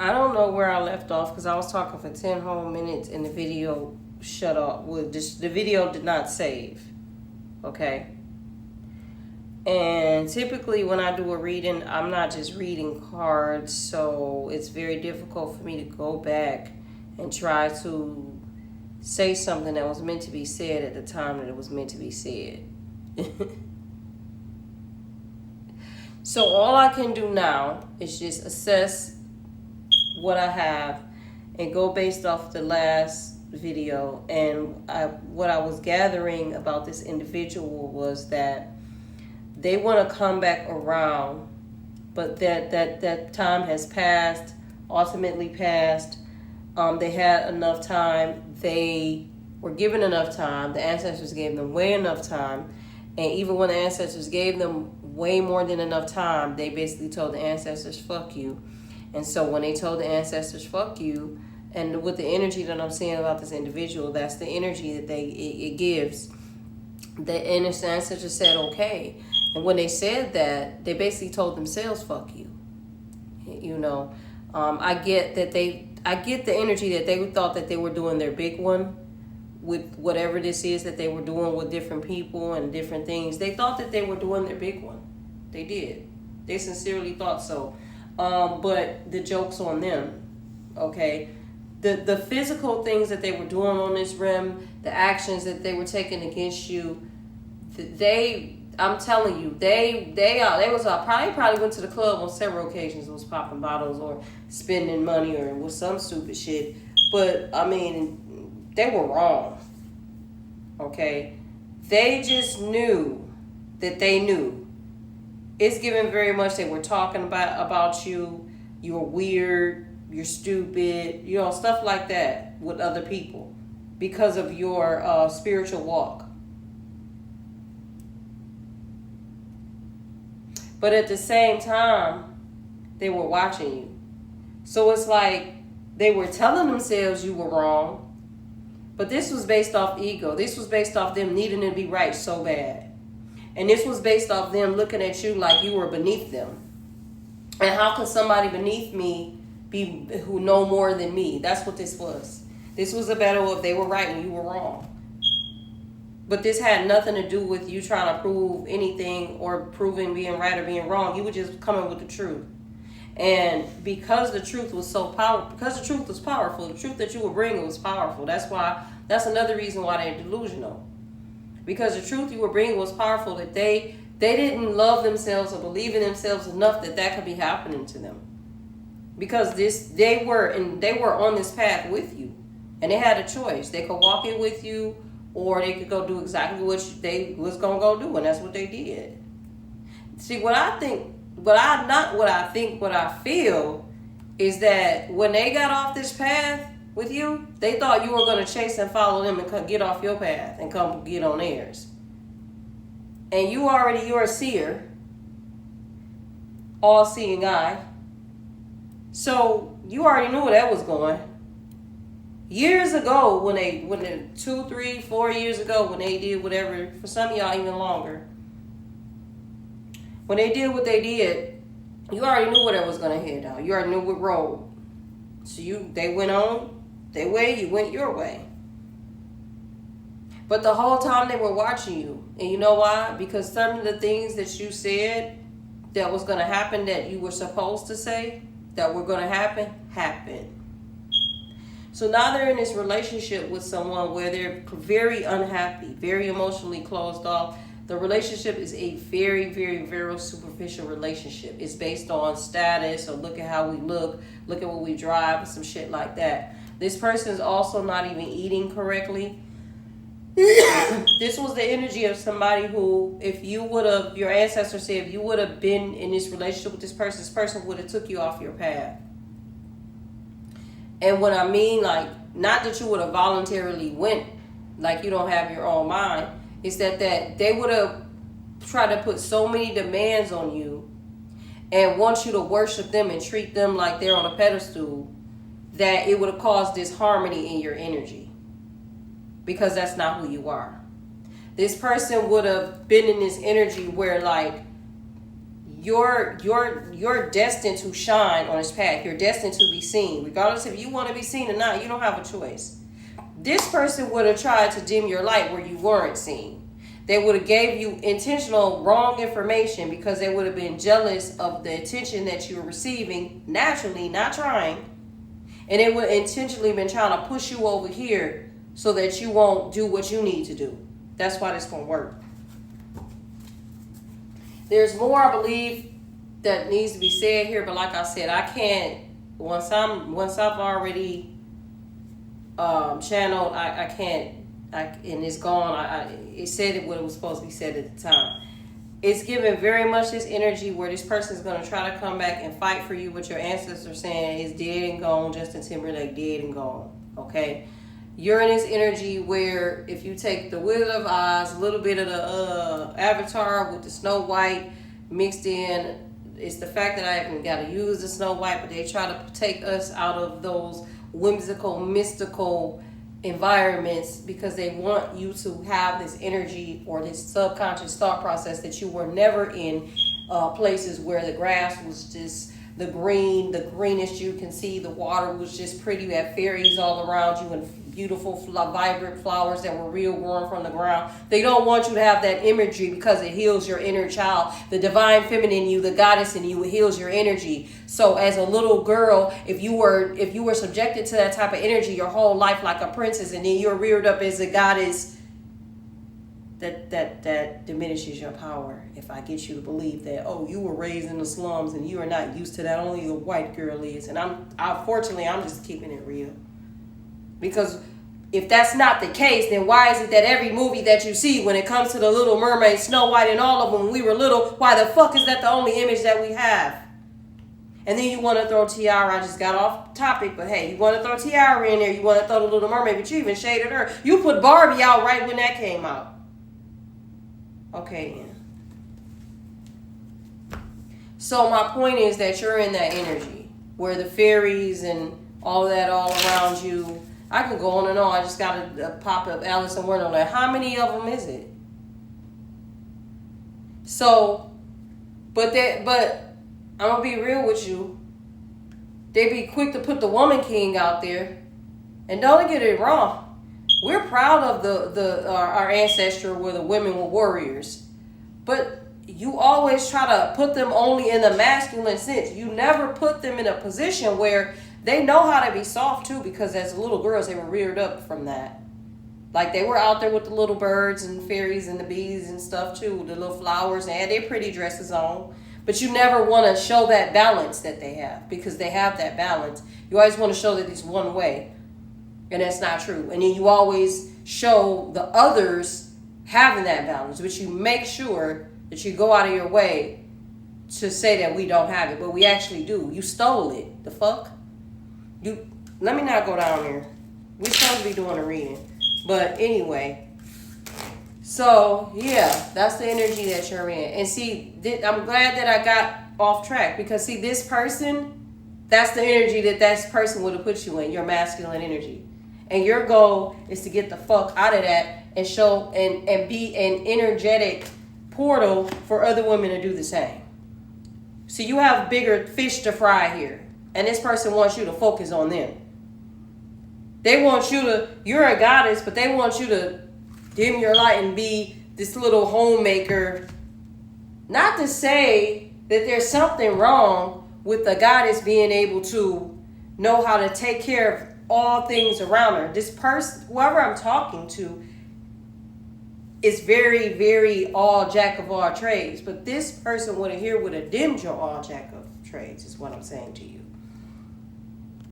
I don't know where I left off because I was talking for 10 whole minutes and the video shut off. The video did not save. Okay. And typically when I do a reading, I'm not just reading cards, so it's very difficult for me to go back and try to say something that was meant to be said at the time that it was meant to be said. So all I can do now is just assess what I have and go based off the last video. And what I was gathering about this individual was that they want to come back around, but that time has passed, ultimately passed. They had enough time. They were given enough time. The ancestors gave them way enough time. And even when the ancestors gave them way more than enough time, they basically told the ancestors, fuck you. And so when they told the ancestors, fuck you, and with the energy that I'm seeing about this individual, that's the energy that it gives. The ancestors said, okay. And when they said that, they basically told themselves, fuck you. You know, I get the energy that they thought that they were doing their big one with whatever this is that they were doing with different people and different things. They thought that they were doing their big one. They did. They sincerely thought so. But the joke's on them. Okay. The physical things that they were doing on this rim, the actions that they were taking against you, I'm telling you, they probably went to the club on several occasions, was popping bottles or spending money or was some stupid shit. But I mean, they were wrong. Okay, they just knew that they knew. It's given very much they were talking about you. You're weird. You're stupid. You know, stuff like that with other people because of your spiritual walk. But at the same time, they were watching you. So it's like they were telling themselves you were wrong. But this was based off ego. This was based off them needing to be right so bad. And this was based off them looking at you like you were beneath them. And how can somebody beneath me be who know more than me? That's what this was. This was a battle of they were right and you were wrong. But this had nothing to do with you trying to prove anything or proving being right or being wrong. You were just coming with the truth. And because the truth was so powerful, because the truth was powerful, the truth that you were bringing was powerful. That's another reason why they're delusional. Because the truth you were bringing was powerful, that they didn't love themselves or believe in themselves enough that could be happening to them. Because they were on this path with you. And they had a choice. They could walk it with you, or they could go do exactly what they was going to go do, and that's what they did. See, what I feel is that when they got off this path with you, they thought you were going to chase and follow them and get off your path and come get on theirs. And you're a seer, all-seeing eye. So you already knew where that was going. Years ago, when 2, 3, 4 years ago, when they did whatever, for some of y'all even longer, when they did what they did, you already knew where that was going to head out. You already knew what road. So they went on their way, you went your way. But the whole time they were watching you. And you know why? Because some of the things that you said that was going to happen, that you were supposed to say, that were going to happen, happened. So now they're in this relationship with someone where they're very unhappy, very emotionally closed off. The relationship is a very, very, very superficial relationship. It's based on status, or look at how we look at what we drive, and some shit like that. This person is also not even eating correctly. This was the energy of somebody who, your ancestors say, if you would have been in this relationship with this person would have took you off your path. And what I mean, like, not that you would have voluntarily went, like you don't have your own mind, is that they would have tried to put so many demands on you and want you to worship them and treat them like they're on a pedestal, that it would have caused disharmony in your energy. Because that's not who you are. This person would have been in this energy where, like, you're destined to shine on this path. You're destined to be seen. Regardless if you want to be seen or not, you don't have a choice. This person would have tried to dim your light where you weren't seen. They would have gave you intentional wrong information because they would have been jealous of the attention that you were receiving naturally, not trying. And they would have intentionally been trying to push you over here so that you won't do what you need to do. That's why this won't work. There's more, I believe, that needs to be said here, but like I said, I can't. Once I've already channeled, I can't. And it's gone. It said it what it was supposed to be said at the time. It's giving very much this energy where this person is going to try to come back and fight for you. What your ancestors are saying is dead and gone. Justin Timberlake, dead and gone. Okay. You're in this energy where if you take the Wizard of Oz, a little bit of the Avatar with the Snow White mixed in, it's the fact that I haven't got to use the Snow White, but they try to take us out of those whimsical, mystical environments because they want you to have this energy or this subconscious thought process that you were never in places where the grass was just the greenest you can see, the water was just pretty, you had fairies all around you and beautiful vibrant flowers that were real growing from the ground. They don't want you to have that imagery because it heals your inner child. The divine feminine in you, the goddess in you, it heals your energy. So as a little girl, if you were subjected to that type of energy your whole life like a princess, and then you're reared up as a goddess, that diminishes your power. If I get you to believe that, oh, you were raised in the slums and you are not used to that, only a white girl is. And unfortunately, I'm just keeping it real. Because if that's not the case, then why is it that every movie that you see when it comes to the Little Mermaid, Snow White, and all of them, when we were little, why the fuck is that the only image that we have? And then you want to throw Tiara. I just got off topic, but hey, you want to throw Tiara in there. You want to throw the Little Mermaid, but you even shaded her. You put Barbie out right when that came out. Okay, then. So my point is that you're in that energy where the fairies and all of that all around you. I can go on and on. I just got a pop-up Alice in Wonderland. How many of them is it? So, but I'm gonna be real with you. They be quick to put the woman king out there, and don't get it wrong. We're proud of our ancestry where the women were warriors, but you always try to put them only in the masculine sense. You never put them in a position where they know how to be soft too, because as little girls, they were reared up from that. Like they were out there with the little birds and fairies and the bees and stuff too, the little flowers, and had their pretty dresses on. But you never want to show that balance that they have, because they have that balance. You always want to show that it's one way, and that's not true. And then you always show the others having that balance, but you make sure that you go out of your way to say that we don't have it, but we actually do. You stole it. The fuck? Let me not go down there. We're supposed to be doing a reading. But anyway, so yeah, that's the energy that you're in. And see, I'm glad that I got off track, because see, this person, that's the energy that person would have put you in, your masculine energy. And your goal is to get the fuck out of that and show and be an energetic portal for other women to do the same. So you have bigger fish to fry here. And this person wants you to focus on them. They want you're a goddess, but they want you to dim your light and be this little homemaker. Not to say that there's something wrong with the goddess being able to know how to take care of all things around her. This person, whoever I'm talking to, is very, very all jack of all trades. But this person would have dimmed your all jack of trades, is what I'm saying to you.